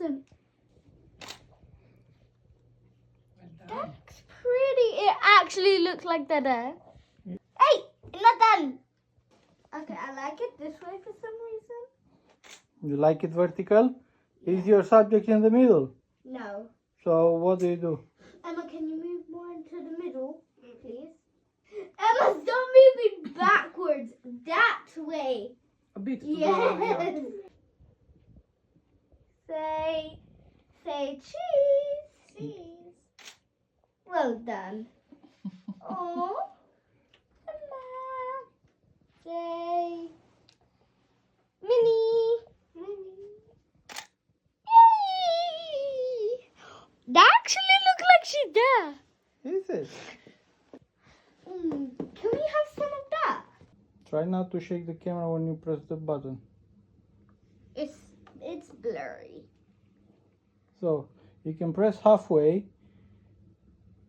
present. That's pretty. It actually looks like that there. Hey, it's not done. Okay, I like it this way for some reason. You like it vertical? Is your subject in the middle? No. So what do you do? Emma, can you move more into the middle, please? Emma, stop moving backwards. That way. A bit. Yes. Say cheese. Cheese. Well done. Oh. Emma. Say Minnie. Yay! That actually looks like she's there. Is it? Can we have some of that? Try not to shake the camera when you press the button. It's blurry. So you can press halfway.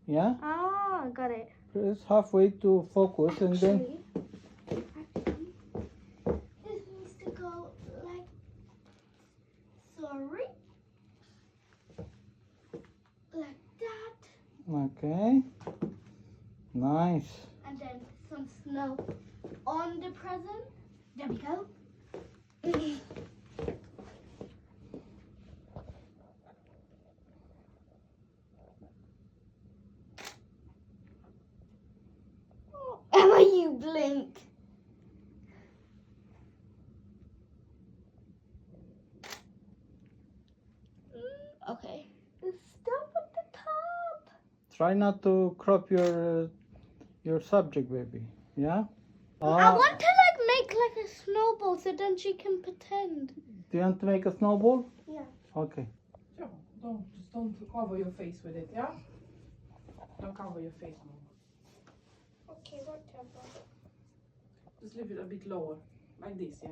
Yeah? Ah, got it. Press halfway to focus and then Actually, this needs to go like, sorry, like that, okay. Nice. and then some snow on the present. There we go. Emma, you blink. Okay. Stop at the top. Try not to crop your subject, baby. Yeah? I want to make like a snowball so then she can pretend. Do you want to make a snowball? Yeah. Okay. Yeah, don't cover your face with it, yeah? Don't cover your face, Mama. Okay, whatever. Just leave it a bit lower, like this, yeah?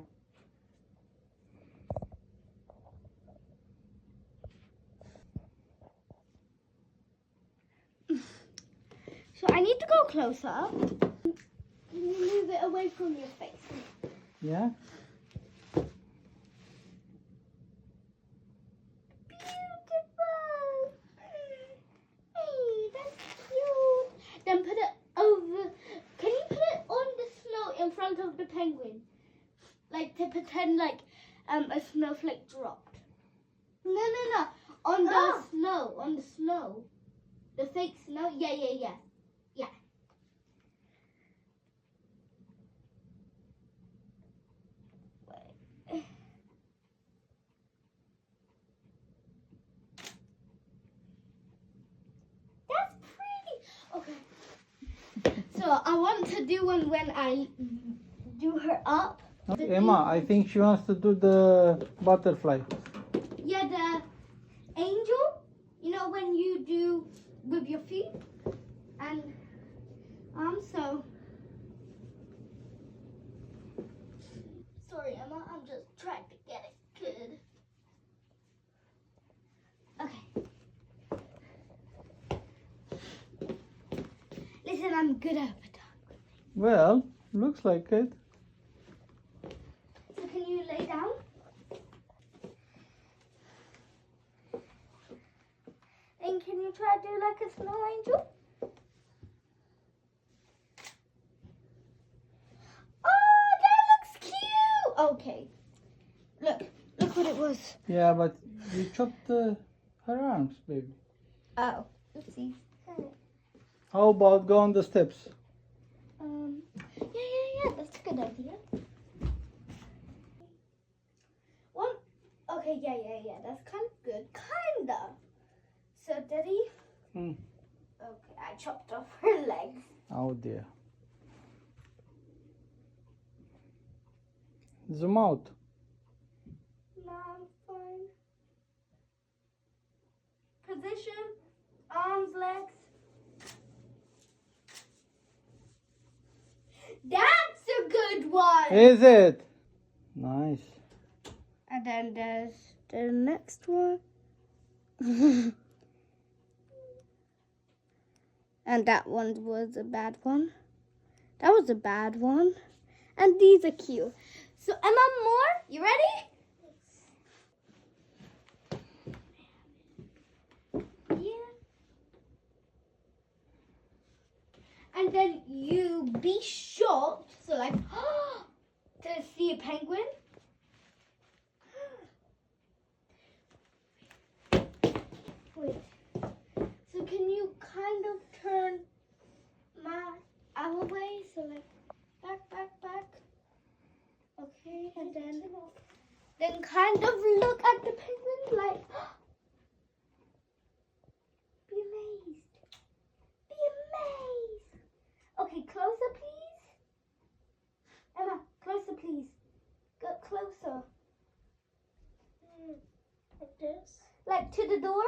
So I need to go closer. Can you move it away from your face? Yeah? Beautiful. Hey, that's cute. Then put it over. Can you put it on the snow in front of the penguin? Like to pretend like a snowflake dropped. No. On the snow. On the snow. The fake snow. Yeah. That's pretty. Okay. So I want to do one when I do her up. Emma, I think she wants to do the butterfly. Yeah, the angel. You know when you do with your feet and so. Sorry, Emma. I'm just trying to get it good. Okay. Listen, I'm good at photography. Well, looks like it. So can you lay down? And can you try to do like a snow angel? Oh, that looks cute. Okay. Look what it was. Yeah, but you chopped her arms, baby. Oh, oopsies. How about go on the steps? Yeah, that's a good idea. One, okay, yeah, that's kind of good. Kinda. So, Daddy? Okay, I chopped off her legs. Oh dear. Zoom out. No, I'm fine. Position, arms, legs. That's a good one. Is it? Nice. And then there's the next one. And that one was a bad one. That was a bad one. And these are cute. So Emma, more? You ready? and then you be shocked. So like, to see a penguin. Wait. So can you kind of turn our way? So like back. Okay, and then kind of look at the penguin like. Be amazed. Be amazed. Okay, closer, please. Emma, closer, please. Go closer. Like this? Like to the door.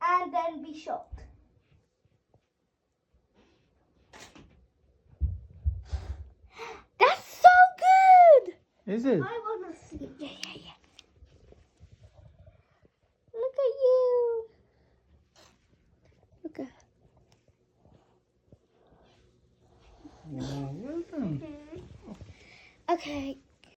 And then be shocked. That's so good. Is it? I want to see. Yeah. Look at you. Look at. Wow, well done. Okay,